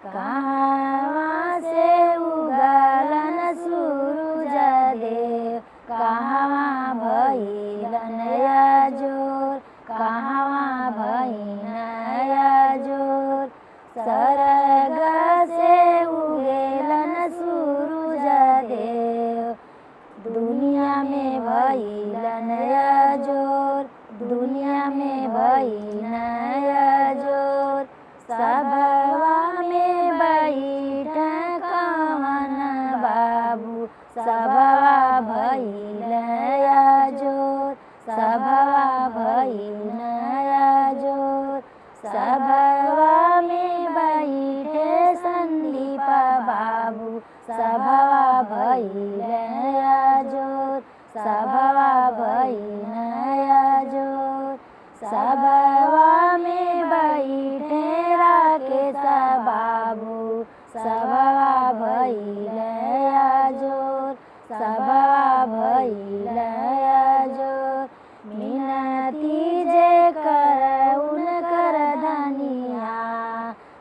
कहवा से उगलन सूरज देव, कहवा भइलन अजोर, कहवा भइलन अजोर। सरग से उगेलन सूरज देव, दुनिया में भइलन अजोर, दुनिया में भइलन अजोर। सभवा में बैठ कवन बाबू, सभवा भइलन अजोर, सभवा भइलन अजोर। सभवा में बैठे संदीप बाबू, सभवा भइलन अजोर, सभवा भइलन अजोर। सभवा में बैठे राकेश बाबू, सभवा भइलन अजोर, सभवा भइलन अजोर। मिनती जे कर उनकर धनिया,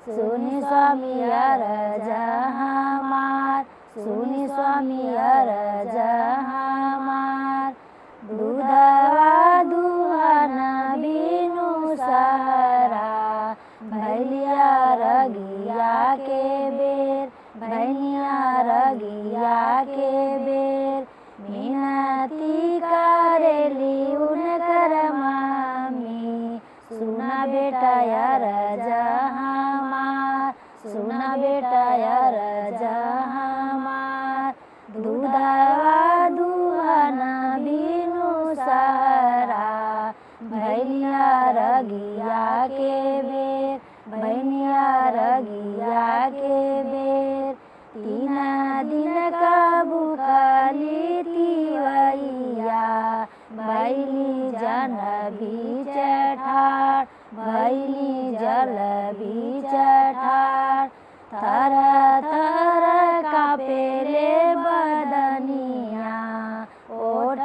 सुनि स्वामी अरज हमार, सुनि स्वामी अरज हमार। दूधवा दुहन बिनु सारा, भैलिया रगिया के बेर, भैलिया रगिया के बेर। मिनती करेली उनकर मामी, सुना बेटा अरज हमार, सुना बेटा अरज हमार। दूधवा दुहन बिनु सारा, भैलिया रगिया के बेर, भैलिया रगिया के बेर। 3 दिन का भूखली तिवैया, भैली जन बीच ठाड़, भैली जल बीच ठाड़। थर थर कापेले बदनिया, ओठ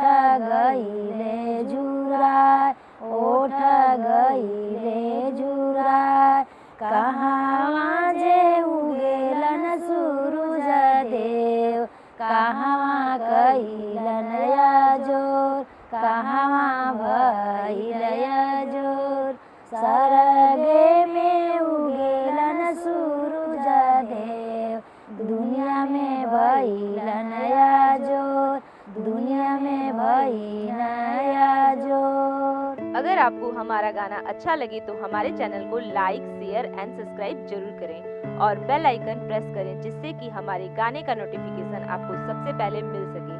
गईले जुराय, ओठ गईले जुराय। कहवा जे उगेलन सूरज देव, कहवा कइलन अजोर, कहवा भइलन अजोर। सरगे में उगेलन सूरज देव, दुनिया में भइलन अजोर, दुनिया में भइलन अजोर। अगर आपको हमारा गाना अच्छा लगे तो हमारे चैनल को लाइक, शेयर एंड सब्सक्राइब जरूर करें और बेल आइकन प्रेस करें, जिससे कि हमारे गाने का नोटिफिकेशन आपको सबसे पहले मिल सके।